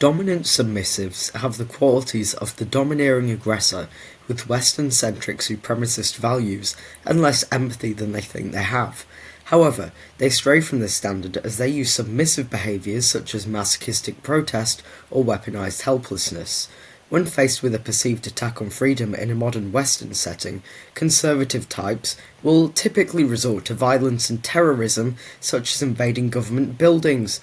Dominant submissives have the qualities of the domineering aggressor with Western-centric supremacist values and less empathy than they think they have. However, they stray from this standard as they use submissive behaviours such as masochistic protest or weaponized helplessness. When faced with a perceived attack on freedom in a modern Western setting, conservative types will typically resort to violence and terrorism, such as invading government buildings.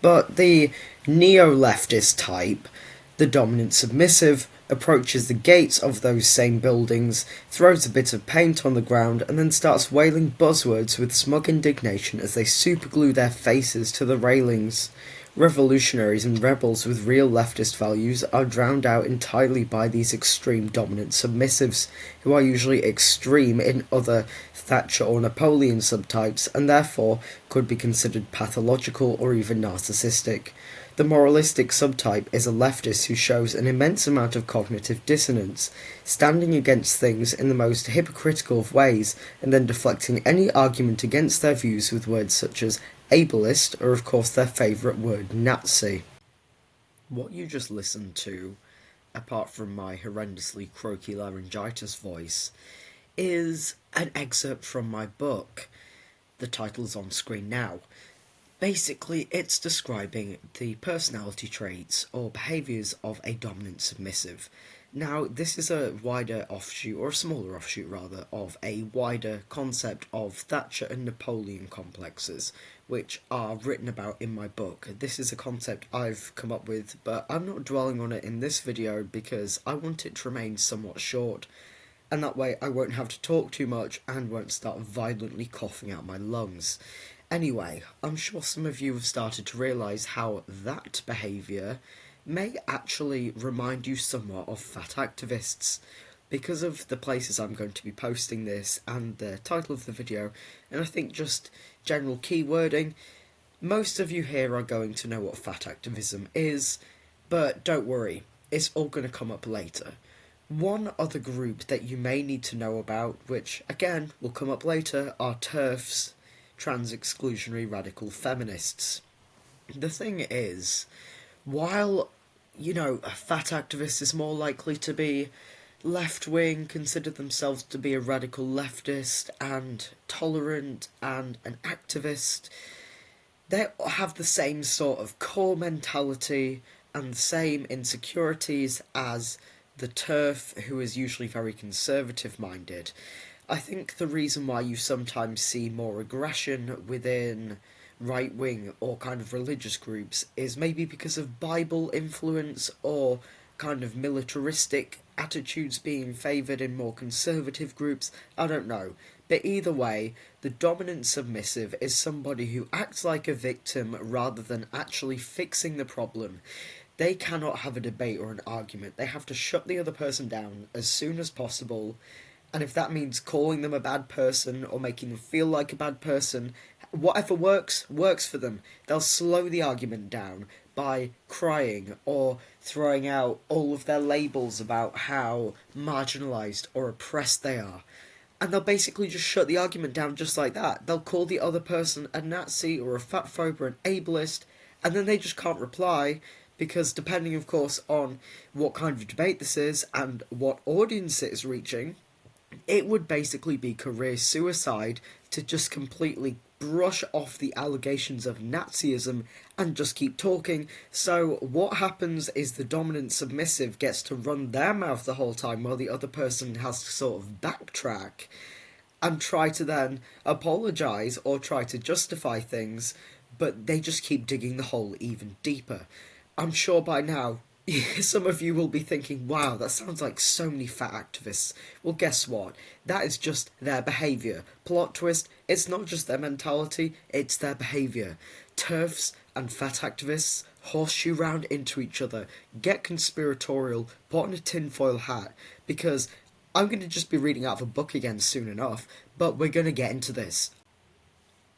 But the neo-leftist type, the dominant submissive, approaches the gates of those same buildings, throws a bit of paint on the ground, and then starts wailing buzzwords with smug indignation as they superglue their faces to the railings. Revolutionaries and rebels with real leftist values are drowned out entirely by these extreme dominant submissives, who are usually extreme in other Thatcher or Napoleon subtypes, and therefore could be considered pathological or even narcissistic. The moralistic subtype is a leftist who shows an immense amount of cognitive dissonance, standing against things in the most hypocritical of ways, and then deflecting any argument against their views with words such as ableist, or of course their favourite word, Nazi. What you just listened to, apart from my horrendously croaky laryngitis voice, is an excerpt from my book. The title's on screen now. Basically, it's describing the personality traits or behaviours of a dominant submissive. Now, this is a wider offshoot, or a smaller offshoot rather, of a wider concept of Thatcher and Napoleon complexes, which are written about in my book. This is a concept I've come up with, but I'm not dwelling on it in this video because I want it to remain somewhat short, and that way I won't have to talk too much and won't start violently coughing out my lungs. Anyway, I'm sure some of you have started to realise how that behaviour may actually remind you somewhat of fat activists. Because of the places I'm going to be posting this and the title of the video, and I think just general keywording, most of you here are going to know what fat activism is, but don't worry, it's all going to come up later. One other group that you may need to know about, which again will come up later, are TERFs, trans-exclusionary radical feminists. The thing is, while, a fat activist is more likely to be left-wing, consider themselves to be a radical leftist and tolerant and an activist, they have the same sort of core mentality and the same insecurities as the TERF, who is usually very conservative-minded. I think the reason why you sometimes see more aggression within right-wing or kind of religious groups is maybe because of Bible influence or kind of militaristic attitudes being favoured in more conservative groups. I don't know. But either way, the dominant submissive is somebody who acts like a victim rather than actually fixing the problem. They cannot have a debate or an argument. They have to shut the other person down as soon as possible. And if that means calling them a bad person or making them feel like a bad person, whatever works for them. They'll slow the argument down by crying or throwing out all of their labels about how marginalised or oppressed they are. And they'll basically just shut the argument down just like that. They'll call the other person a Nazi or a fatphobe or an ableist, and then they just can't reply, because depending, of course, on what kind of debate this is and what audience it is reaching, it would basically be career suicide to just completely brush off the allegations of Nazism and just keep talking. So what happens is the dominant submissive gets to run their mouth the whole time while the other person has to sort of backtrack and try to then apologise or try to justify things, but they just keep digging the hole even deeper. I'm sure by now some of you will be thinking, wow, that sounds like so many fat activists. Well, guess what? That is just their behaviour. Plot twist, it's not just their mentality, it's their behaviour. TERFs and fat activists horseshoe round into each other, get conspiratorial, put on a tinfoil hat, because I'm going to just be reading out of a book again soon enough, but we're going to get into this.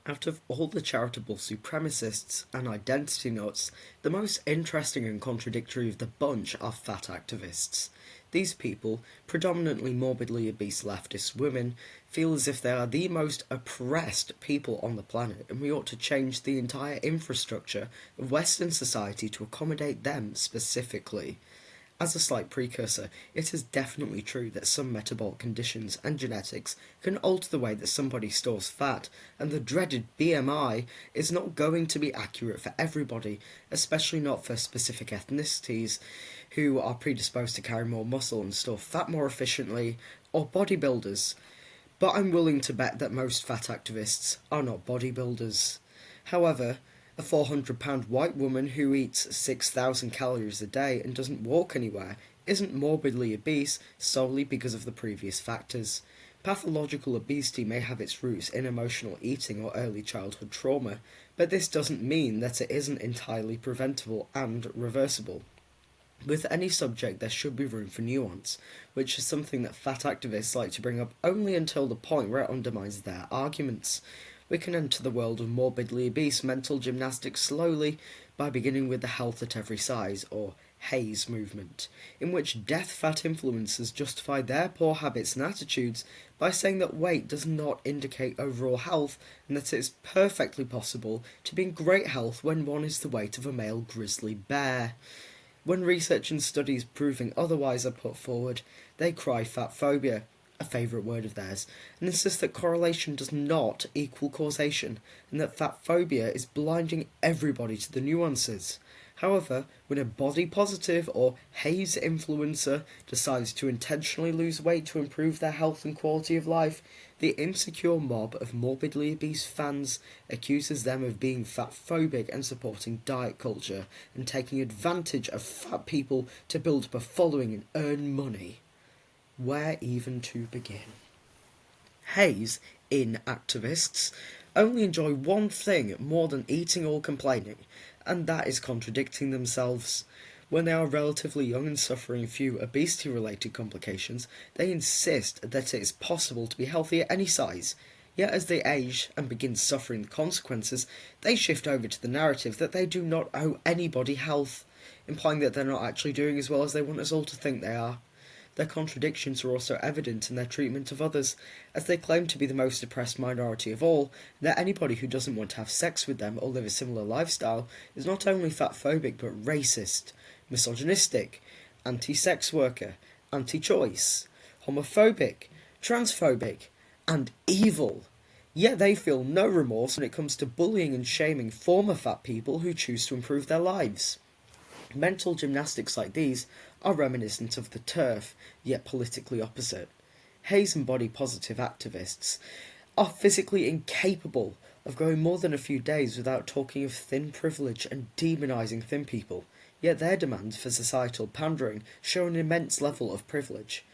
Out of all the charitable supremacists and identity nuts, the most interesting and contradictory of the bunch are fat activists. These people, predominantly morbidly obese leftist women, feel as if they are the most oppressed people on the planet, and we ought to change the entire infrastructure of Western society to accommodate them specifically. As a slight precursor, it is definitely true that some metabolic conditions and genetics can alter the way that somebody stores fat, and the dreaded BMI is not going to be accurate for everybody, especially not for specific ethnicities who are predisposed to carry more muscle and store fat more efficiently, or bodybuilders. But I'm willing to bet that most fat activists are not bodybuilders. However, a 400-pound white woman who eats 6,000 calories a day and doesn't walk anywhere isn't morbidly obese solely because of the previous factors. Pathological obesity may have its roots in emotional eating or early childhood trauma, but this doesn't mean that it isn't entirely preventable and reversible. With any subject there should be room for nuance, which is something that fat activists like to bring up only until the point where it undermines their arguments. We can enter the world of morbidly obese mental gymnastics slowly by beginning with the health at every size, or HAZE movement, in which death fat influencers justify their poor habits and attitudes by saying that weight does not indicate overall health and that it is perfectly possible to be in great health when one is the weight of a male grizzly bear. When research and studies proving otherwise are put forward, they cry fat phobia, a favourite word of theirs, and insist that correlation does not equal causation, and that fat phobia is blinding everybody to the nuances. However, when a body-positive or HAZE influencer decides to intentionally lose weight to improve their health and quality of life, the insecure mob of morbidly obese fans accuses them of being fat-phobic and supporting diet culture, and taking advantage of fat people to build up a following and earn money. Where even to begin? HAZE, in activists, only enjoy one thing more than eating or complaining, and that is contradicting themselves. When they are relatively young and suffering few obesity-related complications, they insist that it is possible to be healthy at any size. Yet as they age and begin suffering the consequences, they shift over to the narrative that they do not owe anybody health, implying that they're not actually doing as well as they want us all to think they are. Their contradictions are also evident in their treatment of others, as they claim to be the most oppressed minority of all, and that anybody who doesn't want to have sex with them or live a similar lifestyle is not only fat-phobic but racist, misogynistic, anti-sex worker, anti-choice, homophobic, transphobic, and evil. Yet they feel no remorse when it comes to bullying and shaming former fat people who choose to improve their lives. Mental gymnastics like these are reminiscent of the TERF, yet politically opposite. HAZE and body-positive activists are physically incapable of going more than a few days without talking of thin privilege and demonising thin people, yet their demands for societal pandering show an immense level of privilege.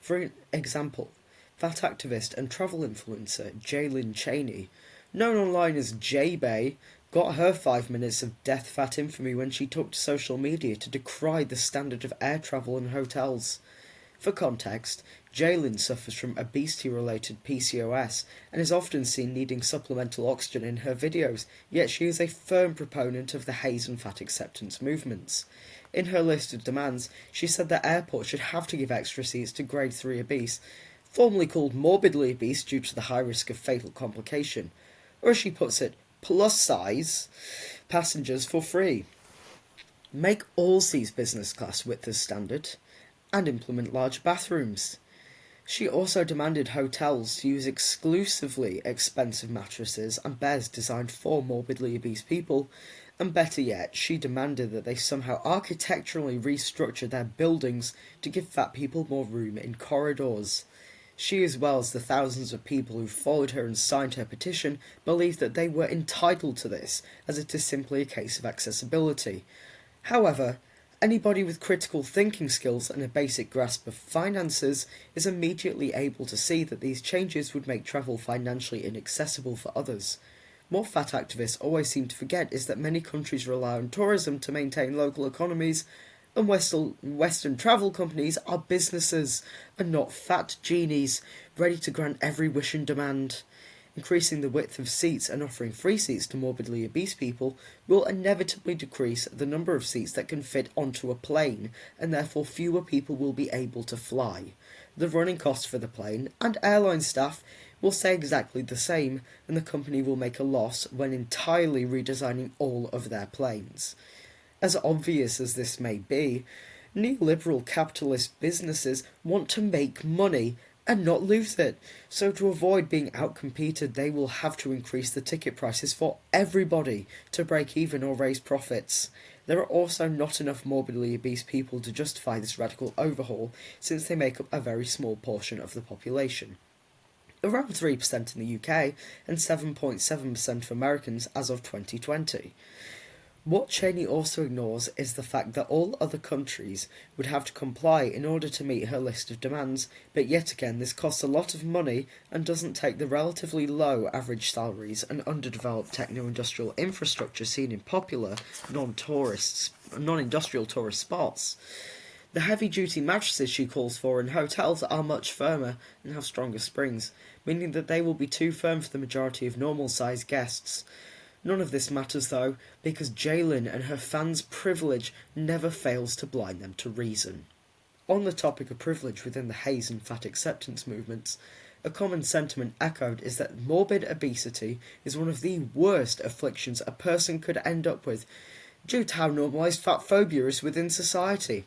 For example, fat activist and travel influencer Jaylyn Cheney, known online as J-Bay, got her 5 minutes of death fat infamy when she took to social media to decry the standard of air travel and hotels. For context, Jaylyn suffers from obesity-related PCOS and is often seen needing supplemental oxygen in her videos, yet she is a firm proponent of the HAZE and fat acceptance movements. In her list of demands, she said that airports should have to give extra seats to grade 3 obese, formerly called morbidly obese due to the high risk of fatal complication, or as she puts it, plus-size passengers for free. Make all seats business class width as standard, and implement large bathrooms. She also demanded hotels to use exclusively expensive mattresses and beds designed for morbidly obese people, and better yet, she demanded that they somehow architecturally restructure their buildings to give fat people more room in corridors. She, as well as the thousands of people who followed her and signed her petition, believed that they were entitled to this, as it is simply a case of accessibility. However, anybody with critical thinking skills and a basic grasp of finances is immediately able to see that these changes would make travel financially inaccessible for others. What fat activists always seem to forget is that many countries rely on tourism to maintain local economies, and Western travel companies are businesses and not fat genies ready to grant every wish and demand. Increasing the width of seats and offering free seats to morbidly obese people will inevitably decrease the number of seats that can fit onto a plane, and therefore fewer people will be able to fly. The running costs for the plane and airline staff will stay exactly the same, and the company will make a loss when entirely redesigning all of their planes. As obvious as this may be, neoliberal capitalist businesses want to make money and not lose it, so to avoid being outcompeted they will have to increase the ticket prices for everybody to break even or raise profits. There are also not enough morbidly obese people to justify this radical overhaul, since they make up a very small portion of the population. Around 3% in the UK and 7.7% of Americans as of 2020. What Cheney also ignores is the fact that all other countries would have to comply in order to meet her list of demands, but yet again this costs a lot of money and doesn't take the relatively low average salaries and underdeveloped techno-industrial infrastructure seen in popular, non-industrial tourist spots. The heavy-duty mattresses she calls for in hotels are much firmer and have stronger springs, meaning that they will be too firm for the majority of normal-sized guests. None of this matters though, because Jaylin and her fans' privilege never fails to blind them to reason. On the topic of privilege within the haze and fat acceptance movements, a common sentiment echoed is that morbid obesity is one of the worst afflictions a person could end up with, due to how normalised fat phobia is within society.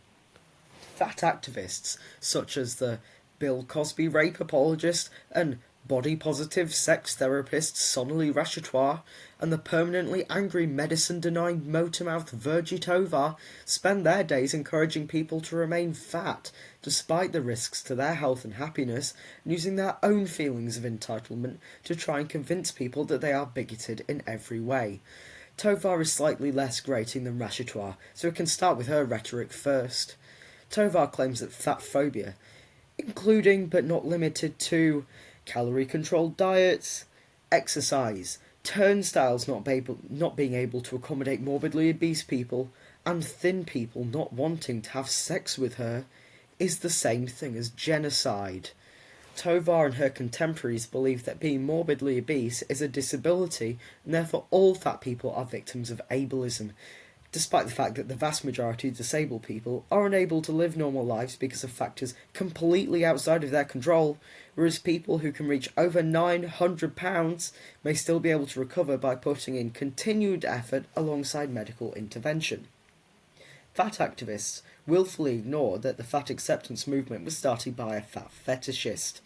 Fat activists, such as the Bill Cosby rape apologist and body-positive sex therapist Sonalee Rashatwar, and the permanently angry medicine-denying motor-mouth Virgie Tovar, spend their days encouraging people to remain fat, despite the risks to their health and happiness, and using their own feelings of entitlement to try and convince people that they are bigoted in every way. Tovar is slightly less grating than Rashatwar, so we can start with her rhetoric first. Tovar claims that fat phobia, including but not limited to calorie-controlled diets, exercise, turnstiles not being able to accommodate morbidly obese people, and thin people not wanting to have sex with her, is the same thing as genocide. Tovar and her contemporaries believe that being morbidly obese is a disability, and therefore all fat people are victims of ableism, despite the fact that the vast majority of disabled people are unable to live normal lives because of factors completely outside of their control, whereas people who can reach over £900 may still be able to recover by putting in continued effort alongside medical intervention. Fat activists willfully ignore that the fat acceptance movement was started by a fat fetishist,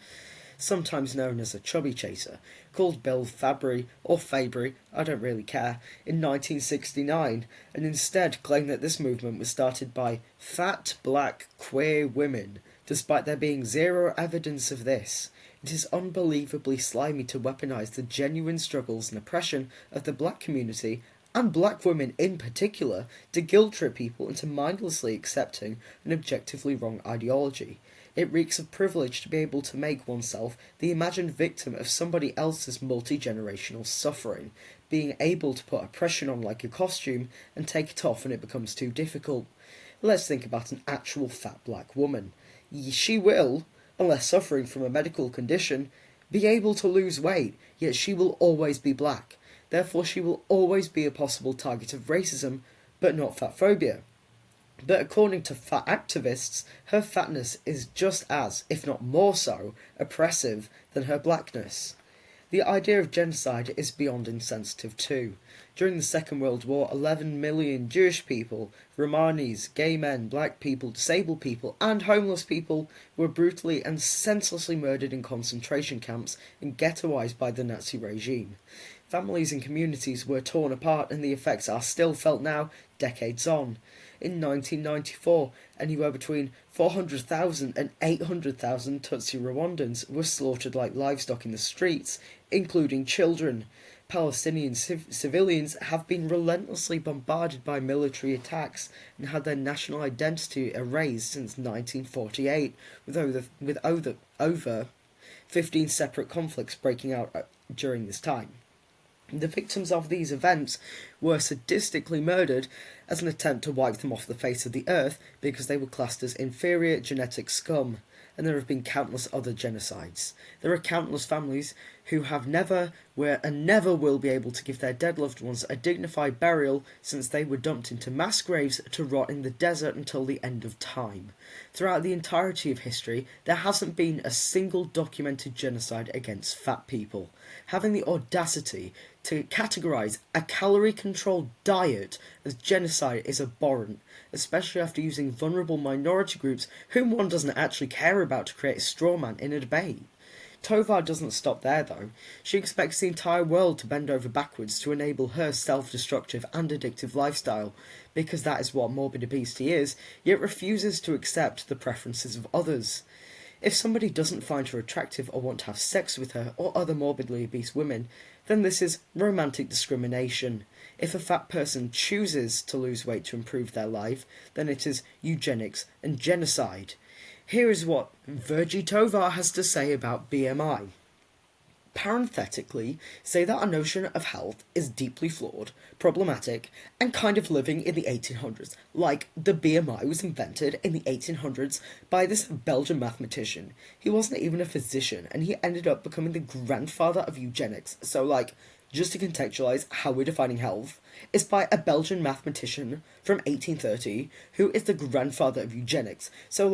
sometimes known as a chubby chaser, called Bill Fabry, or Fabry, I don't really care, in 1969, and instead claim that this movement was started by fat, black, queer women, despite there being zero evidence of this. It is unbelievably slimy to weaponize the genuine struggles and oppression of the black community, and black women in particular, to guilt-trip people into mindlessly accepting an objectively wrong ideology. It reeks of privilege to be able to make oneself the imagined victim of somebody else's multi-generational suffering, being able to put oppression on like a costume and take it off when it becomes too difficult. Let's think about an actual fat black woman. She will, unless suffering from a medical condition, be able to lose weight, yet she will always be black. Therefore she will always be a possible target of racism, but not fat phobia. But according to fat activists, her fatness is just as, if not more so, oppressive than her blackness. The idea of genocide is beyond insensitive too. During the Second World War, 11 million Jewish people, Romanis, gay men, black people, disabled people, and homeless people were brutally and senselessly murdered in concentration camps and ghettoized by the Nazi regime. Families and communities were torn apart, and the effects are still felt now, decades on. In 1994, anywhere between 400,000 and 800,000 Tutsi Rwandans were slaughtered like livestock in the streets, including children. Palestinian civilians have been relentlessly bombarded by military attacks and had their national identity erased since 1948, with over 15 separate conflicts breaking out during this time. The victims of these events were sadistically murdered as an attempt to wipe them off the face of the earth because they were classed as inferior genetic scum. and there have been countless other genocides. There are countless families who have never, were, and never will be able to give their dead loved ones a dignified burial since they were dumped into mass graves to rot in the desert until the end of time. Throughout the entirety of history, there hasn't been a single documented genocide against fat people. Having the audacity to categorise a calorie-controlled diet as genocide is abhorrent, especially after using vulnerable minority groups whom one doesn't actually care about to create a straw man in a debate. Tovar doesn't stop there, though. She expects the entire world to bend over backwards to enable her self-destructive and addictive lifestyle, because that is what morbid obesity is, yet refuses to accept the preferences of others. If somebody doesn't find her attractive or want to have sex with her or other morbidly obese women, then this is romantic discrimination. If a fat person chooses to lose weight to improve their life, then it is eugenics and genocide. Here is what Virgie Tovar has to say about BMI. Parenthetically, say that our notion of health is deeply flawed, problematic, and kind of living in the 1800s, like the BMI was invented in the 1800s by this Belgian mathematician. He wasn't even a physician, and he ended up becoming the grandfather of eugenics. So, just to contextualise how we're defining health, it's by a Belgian mathematician from 1830 who is the grandfather of eugenics. So,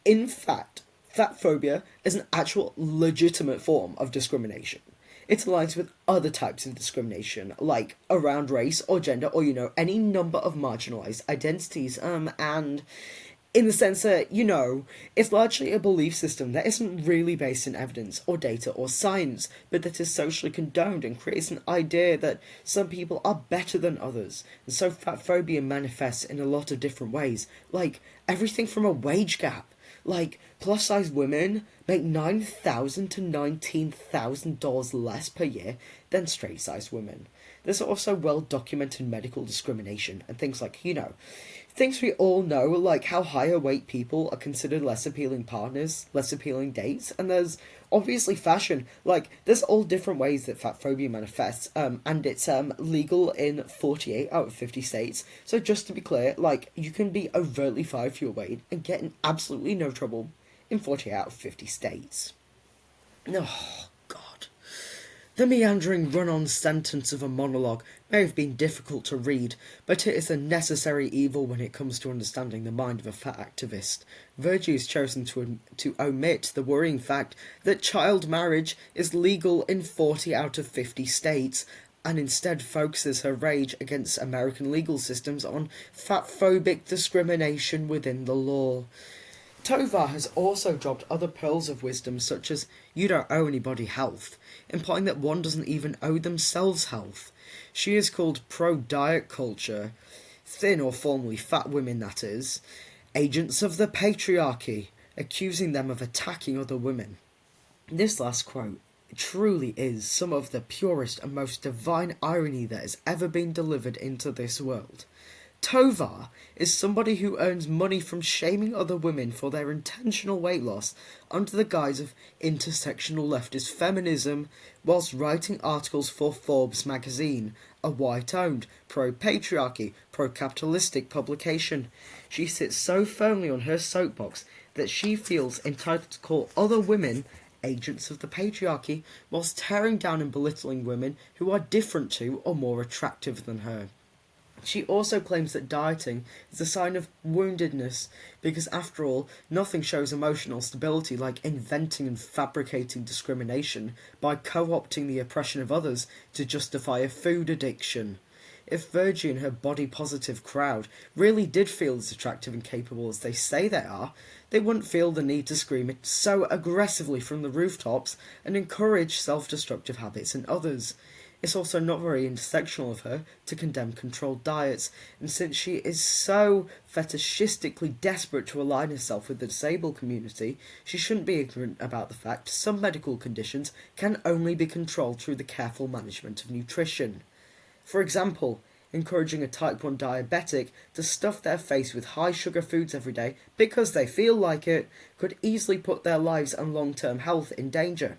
in fact, fat phobia is an actual legitimate form of discrimination. It aligns with other types of discrimination, like around race or gender or, any number of marginalised identities, and in the sense that, it's largely a belief system that isn't really based in evidence or data or science, but that is socially condoned and creates an idea that some people are better than others. And so fat phobia manifests in a lot of different ways, like everything from a wage gap. Plus-size women make $9,000 to $19,000 less per year than straight-sized women. There's also well-documented medical discrimination and things like, things we all know, like how higher weight people are considered less appealing partners, less appealing dates, and there's obviously fashion. There's all different ways that fat phobia manifests, and it's legal in 48 out of 50 states. So just to be clear, you can be overtly fired for your weight and get in absolutely no trouble in 48 out of 50 states. Oh, God. The meandering run-on sentence of a monologue may have been difficult to read, but it is a necessary evil when it comes to understanding the mind of a fat activist. Virgie has chosen to omit the worrying fact that child marriage is legal in 40 out of 50 states, and instead focuses her rage against American legal systems on fat-phobic discrimination within the law. Tovar has also dropped other pearls of wisdom such as, you don't owe anybody health, implying that one doesn't even owe themselves health. She is called pro-diet culture, thin or formerly fat women that is, agents of the patriarchy, accusing them of attacking other women. This last quote truly is some of the purest and most divine irony that has ever been delivered into this world. Tovar is somebody who earns money from shaming other women for their intentional weight loss under the guise of intersectional leftist feminism, whilst writing articles for Forbes magazine, a white-owned, pro-patriarchy, pro-capitalistic publication. She sits so firmly on her soapbox that she feels entitled to call other women agents of the patriarchy, whilst tearing down and belittling women who are different to or more attractive than her. She also claims that dieting is a sign of woundedness, because after all, nothing shows emotional stability like inventing and fabricating discrimination by co-opting the oppression of others to justify a food addiction. If Virgie and her body-positive crowd really did feel as attractive and capable as they say they are, they wouldn't feel the need to scream it so aggressively from the rooftops and encourage self-destructive habits in others. It's also not very intersectional of her to condemn controlled diets, and since she is so fetishistically desperate to align herself with the disabled community, she shouldn't be ignorant about the fact some medical conditions can only be controlled through the careful management of nutrition. For example, encouraging a type 1 diabetic to stuff their face with high-sugar foods every day because they feel like it could easily put their lives and long-term health in danger.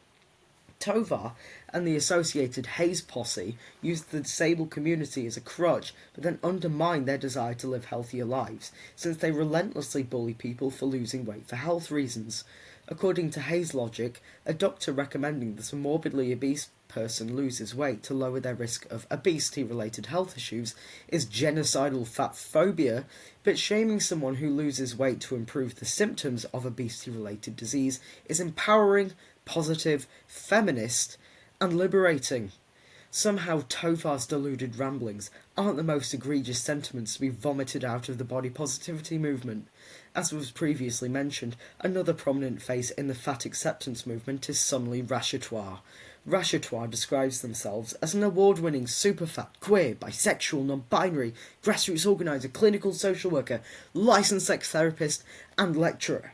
Tovar and the associated Hayes posse used the disabled community as a crutch, but then undermined their desire to live healthier lives, since they relentlessly bully people for losing weight for health reasons. According to Hayes' logic, a doctor recommending that a morbidly obese person loses weight to lower their risk of obesity-related health issues is genocidal fat phobia, but shaming someone who loses weight to improve the symptoms of obesity-related disease is empowering, positive, feminist, and liberating. Somehow Tovar's deluded ramblings aren't the most egregious sentiments to be vomited out of the body positivity movement. As was previously mentioned, another prominent face in the fat acceptance movement is Sonalee Rashatwar. Rashatwar describes themselves as an award-winning super-fat, queer, bisexual, non-binary, grassroots organiser, clinical social worker, licensed sex therapist, and lecturer.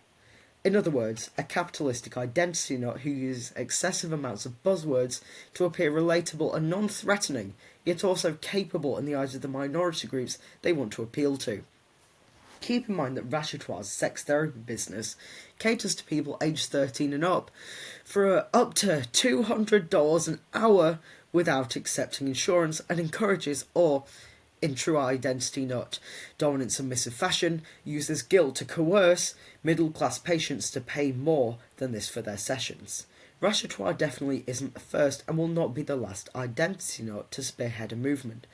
In other words, a capitalistic identity nut who uses excessive amounts of buzzwords to appear relatable and non-threatening, yet also capable in the eyes of the minority groups they want to appeal to. Keep in mind that Rashatwar's sex therapy business caters to people aged 13 and up for up to $200 an hour without accepting insurance, and encourages, or in true identity nut, dominant submissive fashion, uses guilt to coerce middle-class patients to pay more than this for their sessions. Rashatwar definitely isn't the first and will not be the last identity nut to spearhead a movement,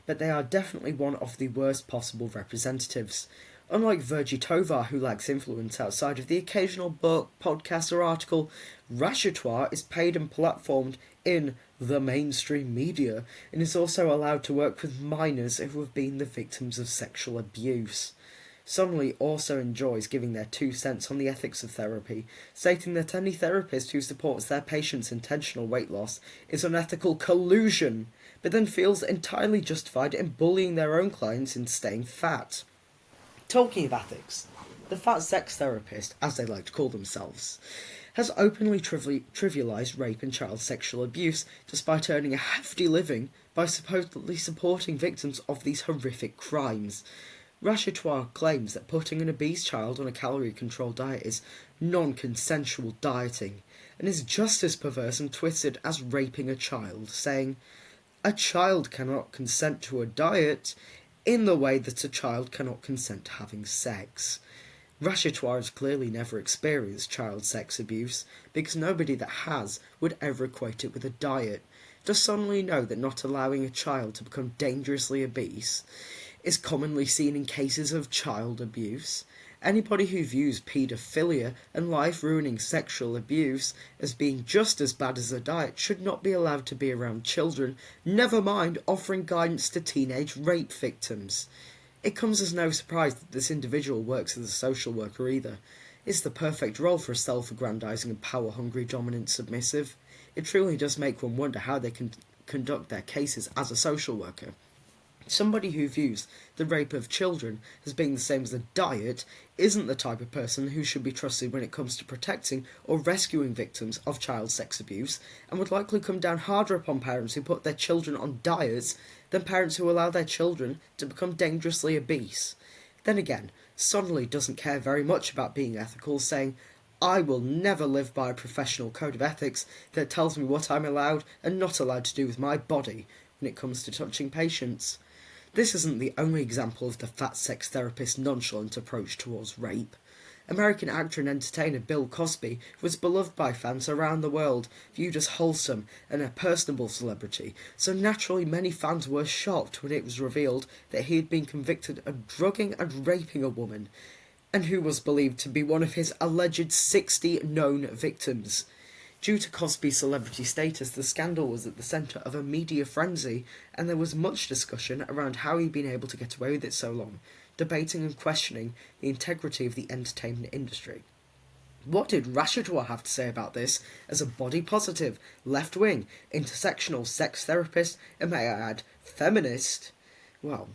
but they are definitely one of the worst possible representatives. Unlike Virgie Tovar, who lacks influence outside of the occasional book, podcast or article, Rashatwar is paid and platformed in the mainstream media, and is also allowed to work with minors who have been the victims of sexual abuse. Sonalee also enjoys giving their 2 cents on the ethics of therapy, stating that any therapist who supports their patient's intentional weight loss is unethical collusion, but then feels entirely justified in bullying their own clients into staying fat. Talking of ethics, the fat sex therapist, as they like to call themselves, has openly trivialised rape and child sexual abuse, despite earning a hefty living by supposedly supporting victims of these horrific crimes. Rashatwar claims that putting an obese child on a calorie-controlled diet is non-consensual dieting, and is just as perverse and twisted as raping a child, saying, "A child cannot consent to a diet in the way that a child cannot consent to having sex." Rashatwar has clearly never experienced child sex abuse, because nobody that has would ever equate it with a diet. Does Sonalee know that not allowing a child to become dangerously obese is commonly seen in cases of child abuse? Anybody who views paedophilia and life-ruining sexual abuse as being just as bad as a diet should not be allowed to be around children, never mind offering guidance to teenage rape victims. It comes as no surprise that this individual works as a social worker either. It's the perfect role for a self-aggrandizing and power-hungry dominant submissive. It truly does make one wonder how they can conduct their cases as a social worker. Somebody who views the rape of children as being the same as a diet isn't the type of person who should be trusted when it comes to protecting or rescuing victims of child sex abuse, and would likely come down harder upon parents who put their children on diets than parents who allow their children to become dangerously obese. Then again, Sonalee doesn't care very much about being ethical, saying, "I will never live by a professional code of ethics that tells me what I'm allowed and not allowed to do with my body when it comes to touching patients." This isn't the only example of the fat sex therapist's nonchalant approach towards rape. American actor and entertainer Bill Cosby was beloved by fans around the world, viewed as wholesome and a personable celebrity, so naturally many fans were shocked when it was revealed that he had been convicted of drugging and raping a woman, and who was believed to be one of his alleged 60 known victims. Due to Cosby's celebrity status, the scandal was at the centre of a media frenzy, and there was much discussion around how he'd been able to get away with it so long, debating and questioning the integrity of the entertainment industry. What did Rashatwar have to say about this as a body-positive, left-wing, intersectional sex therapist, and may I add, feminist? Well,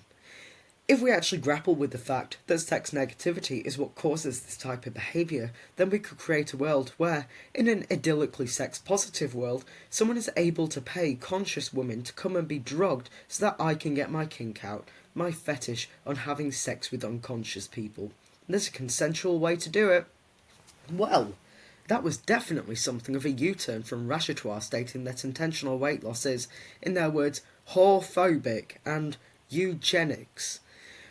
if we actually grapple with the fact that sex negativity is what causes this type of behaviour, then we could create a world where, in an idyllically sex-positive world, someone is able to pay conscious women to come and be drugged so that I can get my kink out, my fetish on having sex with unconscious people. And there's a consensual way to do it. Well, That was definitely something of a U-turn from Rashatwar stating that intentional weight loss is, in their words, whorephobic and eugenics.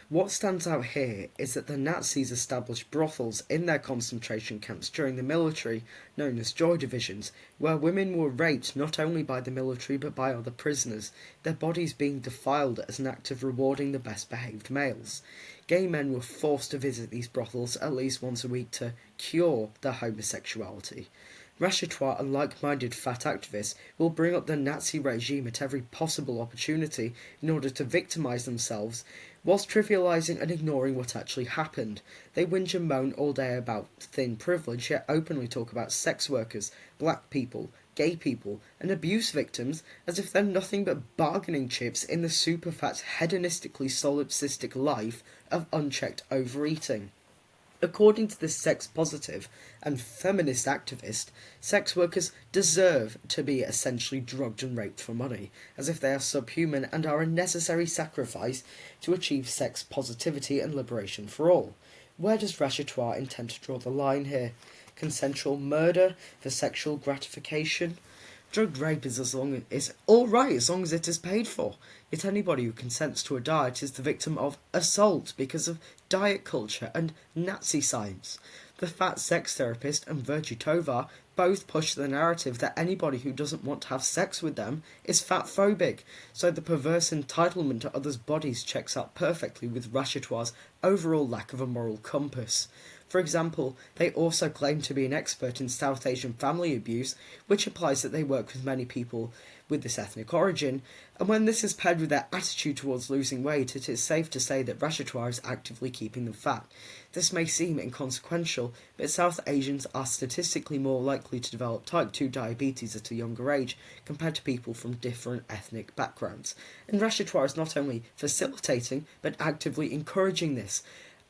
What stands out here is that the Nazis established brothels in their concentration camps during the military, known as Joy Divisions, where women were raped not only by the military but by other prisoners, their bodies being defiled as an act of rewarding the best behaved males. Gay men were forced to visit these brothels at least once a week to cure their homosexuality. Rashatwar and like-minded fat activists will bring up the Nazi regime at every possible opportunity in order to victimise themselves, whilst trivialising and ignoring what actually happened. They whinge and moan all day about thin privilege, yet openly talk about sex workers, black people, gay people, and abuse victims as if they're nothing but bargaining chips in the super-fat, hedonistically solipsistic life of unchecked overeating. According to this sex-positive and feminist activist, sex workers deserve to be essentially drugged and raped for money, as if they are subhuman and are a necessary sacrifice to achieve sex positivity and liberation for all. Where does Rashatwar intend to draw the line here? Consensual murder for sexual gratification? Drug rape is alright as long as it is paid for. Yet anybody who consents to a diet is the victim of assault because of diet culture and Nazi science. The fat sex therapist and Virgie Tovar both push the narrative that anybody who doesn't want to have sex with them is fat-phobic, so the perverse entitlement to others' bodies checks out perfectly with Rashatwar's overall lack of a moral compass. For example, they also claim to be an expert in South Asian family abuse, which implies that they work with many people with this ethnic origin, and when this is paired with their attitude towards losing weight, it is safe to say that Rashatwar is actively keeping them fat. This may seem inconsequential, but South Asians are statistically more likely to develop type 2 diabetes at a younger age compared to people from different ethnic backgrounds, and Rashatwar is not only facilitating but actively encouraging this,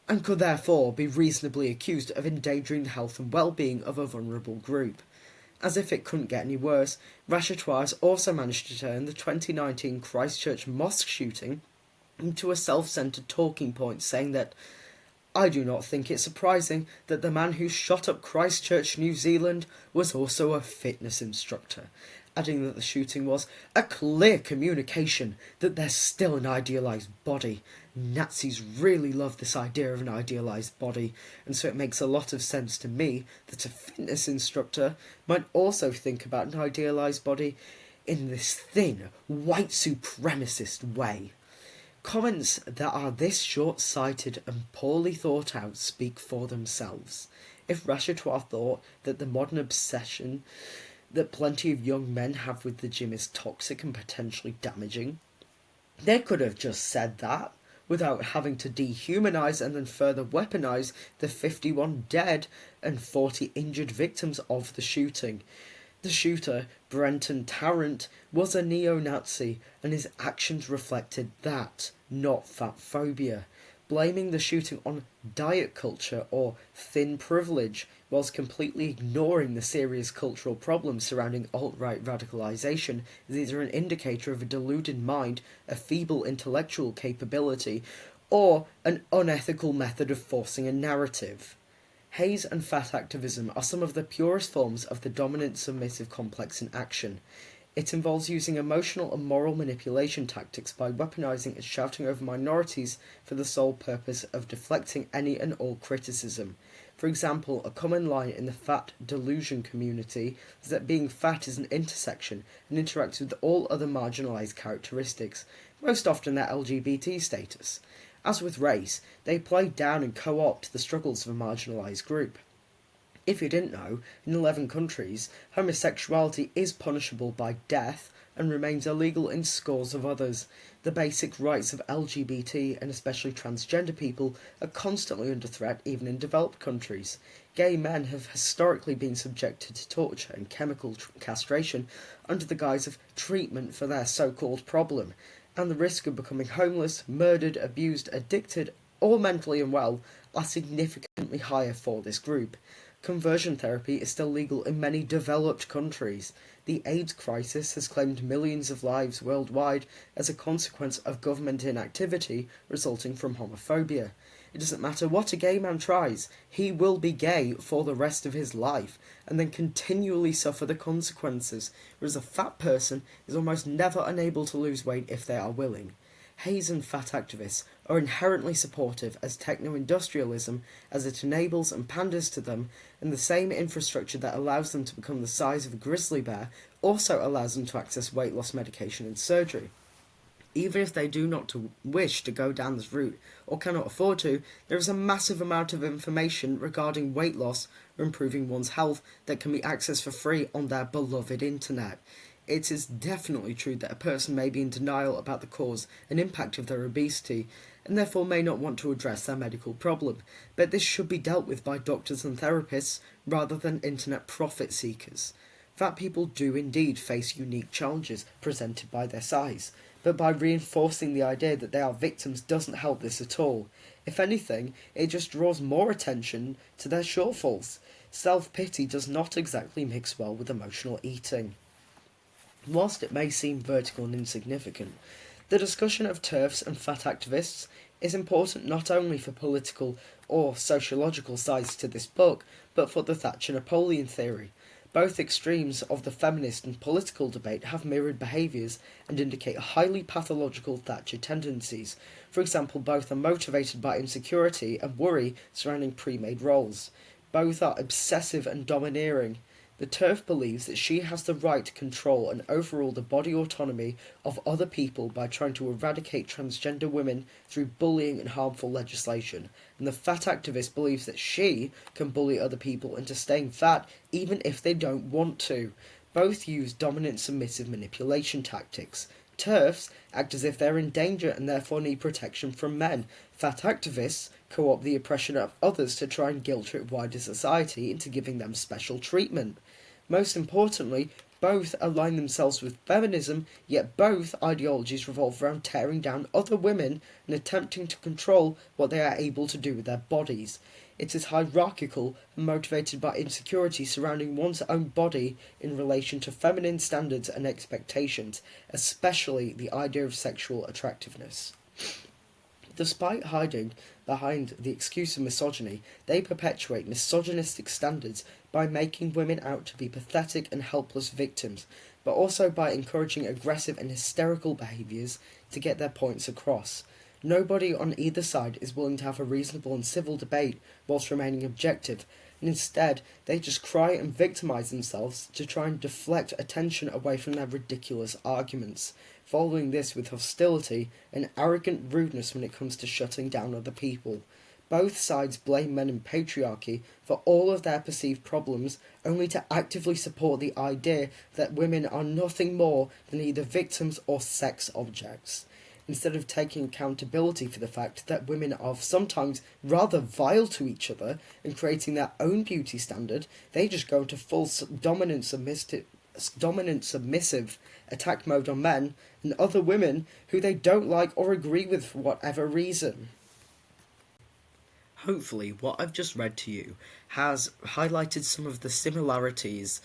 and could therefore be reasonably accused of endangering the health and well-being of a vulnerable group. As if it couldn't get any worse, Rashatwar has also managed to turn the 2019 Christchurch mosque shooting into a self-centred talking point, saying that I do not think it surprising that the man who shot up Christchurch, New Zealand, was also a fitness instructor, adding that the shooting was a clear communication that there's still an idealised body. Nazis really love this idea of an idealised body, and so it makes a lot of sense to me that a fitness instructor might also think about an idealised body in this thin, white supremacist way. Comments that are this short-sighted and poorly thought out speak for themselves. If Rashatwar thought that the modern obsession that plenty of young men have with the gym is toxic and potentially damaging, they could have just said that without having to dehumanise and then further weaponise the 51 dead and 40 injured victims of the shooting. The shooter, Brenton Tarrant, was a neo-Nazi, and his actions reflected that, not fat phobia. Blaming the shooting on diet culture or thin privilege, whilst completely ignoring the serious cultural problems surrounding alt-right radicalisation, is either an indicator of a deluded mind, a feeble intellectual capability, or an unethical method of forcing a narrative. Haze and fat activism are some of the purest forms of the dominant submissive complex in action. It involves using emotional and moral manipulation tactics by weaponizing and shouting over minorities for the sole purpose of deflecting any and all criticism. For example, a common line in the fat delusion community is that being fat is an intersection and interacts with all other marginalized characteristics, most often their LGBT status. As with race, they play down and co-opt the struggles of a marginalized group. If you didn't know, in 11 countries, homosexuality is punishable by death and remains illegal in scores of others. The basic rights of LGBT and especially transgender people are constantly under threat even in developed countries. Gay men have historically been subjected to torture and chemical castration under the guise of treatment for their so-called problem, and the risk of becoming homeless, murdered, abused, addicted, or mentally unwell are significantly higher for this group. Conversion therapy is still legal in many developed countries. The AIDS crisis has claimed millions of lives worldwide as a consequence of government inactivity resulting from homophobia. It doesn't matter what a gay man tries, he will be gay for the rest of his life, and then continually suffer the consequences, whereas a fat person is almost never unable to lose weight if they are willing. Haze and fat activists are inherently supportive as techno-industrialism, as it enables and panders to them, and the same infrastructure that allows them to become the size of a grizzly bear also allows them to access weight loss medication and surgery. Even if they do not wish to go down this route or cannot afford to, there is a massive amount of information regarding weight loss or improving one's health that can be accessed for free on their beloved internet. It is definitely true that a person may be in denial about the cause and impact of their obesity, and therefore may not want to address their medical problem, but this should be dealt with by doctors and therapists rather than internet profit seekers. Fat people do indeed face unique challenges presented by their size, but by reinforcing the idea that they are victims doesn't help this at all. If anything, it just draws more attention to their shortfalls. Self-pity does not exactly mix well with emotional eating. Whilst it may seem vertical and insignificant, the discussion of TERFs and fat activists is important not only for political or sociological sides to this book, but for the Thatcher-Napoleon theory. Both extremes of the feminist and political debate have mirrored behaviours and indicate highly pathological Thatcher tendencies. For example, both are motivated by insecurity and worry surrounding pre-made roles. Both are obsessive and domineering. The TERF believes that she has the right to control and overrule the body autonomy of other people by trying to eradicate transgender women through bullying and harmful legislation, and the fat activist believes that she can bully other people into staying fat even if they don't want to. Both use dominant submissive manipulation tactics. TERFs act as if they're in danger and therefore need protection from men. Fat activists co-opt the oppression of others to try and guilt-trip wider society into giving them special treatment. Most importantly, both align themselves with feminism, yet both ideologies revolve around tearing down other women and attempting to control what they are able to do with their bodies. It is hierarchical and motivated by insecurity surrounding one's own body in relation to feminine standards and expectations, especially the idea of sexual attractiveness. Despite hiding behind the excuse of misogyny, they perpetuate misogynistic standards by making women out to be pathetic and helpless victims, but also by encouraging aggressive and hysterical behaviours to get their points across. Nobody on either side is willing to have a reasonable and civil debate whilst remaining objective, and instead they just cry and victimise themselves to try and deflect attention away from their ridiculous arguments, following this with hostility and arrogant rudeness when it comes to shutting down other people. Both sides blame men in patriarchy for all of their perceived problems, only to actively support the idea that women are nothing more than either victims or sex objects, instead of taking accountability for the fact that women are sometimes rather vile to each other and creating their own beauty standard. They just go into full dominant submissive attack mode on men and other women who they don't like or agree with for whatever reason. Hopefully, what I've just read to you has highlighted some of the similarities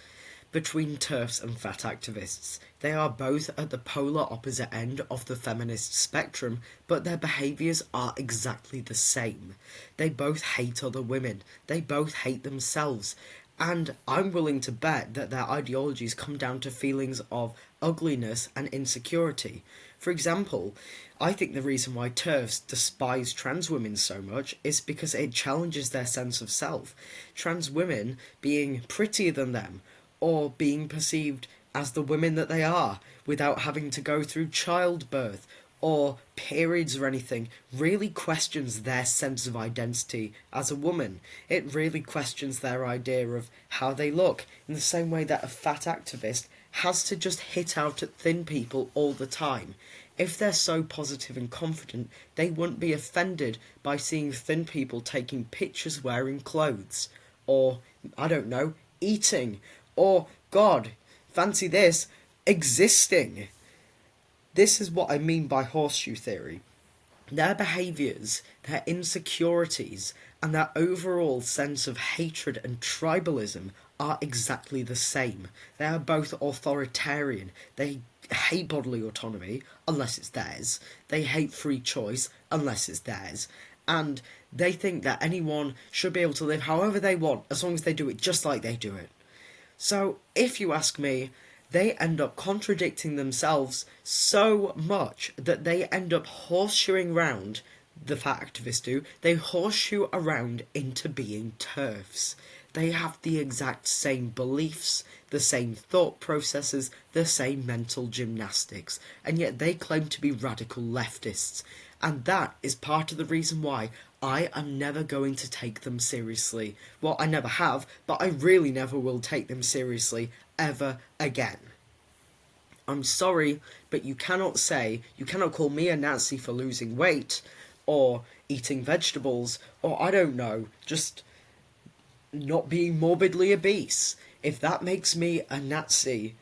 between TERFs and fat activists. They are both at the polar opposite end of the feminist spectrum, but their behaviours are exactly the same. They both hate other women. They both hate themselves. And I'm willing to bet that their ideologies come down to feelings of ugliness and insecurity. For example, I think the reason why TERFs despise trans women so much is because it challenges their sense of self. Trans women being prettier than them, or being perceived as the women that they are, without having to go through childbirth or periods or anything, really questions their sense of identity as a woman. It really questions their idea of how they look, in the same way that a fat activist has to just hit out at thin people all the time. If they're so positive and confident, they wouldn't be offended by seeing thin people taking pictures wearing clothes, or, I don't know, eating, or, God, fancy this, existing. This is what I mean by horseshoe theory. Their behaviours, their insecurities, and their overall sense of hatred and tribalism are exactly the same. They are both authoritarian. They hate bodily autonomy, unless it's theirs. They hate free choice, unless it's theirs. And They think that anyone should be able to live however they want, as long as they do it just like they do it. So, if you ask me, they end up contradicting themselves so much that they end up horseshoeing round, the fat activists do, they horseshoe around into being TERFs. They have the exact same beliefs, the same thought processes, the same mental gymnastics, and yet they claim to be radical leftists. And that is part of the reason why I am never going to take them seriously. Well, I never have, but I really never will take them seriously ever again. I'm sorry, but you cannot call me a Nazi for losing weight, or eating vegetables, or I don't know, just not being morbidly obese. If that makes me a Nazi,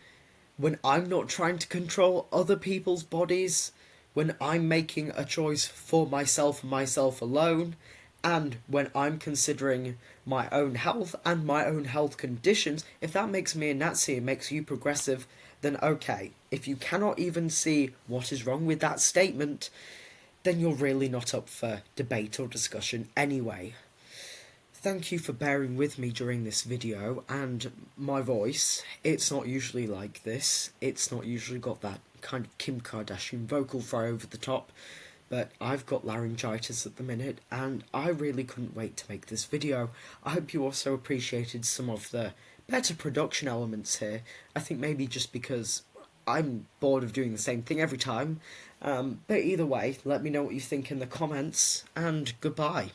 when I'm not trying to control other people's bodies, when I'm making a choice for myself and myself alone, and when I'm considering my own health and my own health conditions, if that makes me a Nazi and makes you progressive, then okay. If you cannot even see what is wrong with that statement, then you're really not up for debate or discussion anyway. Thank you for bearing with me during this video, and my voice, it's not usually like this. It's not usually got that kind of Kim Kardashian vocal fry over the top, but I've got laryngitis at the minute, and I really couldn't wait to make this video. I hope you also appreciated some of the better production elements here. I think maybe just because I'm bored of doing the same thing every time, but either way, let me know what you think in the comments, and goodbye.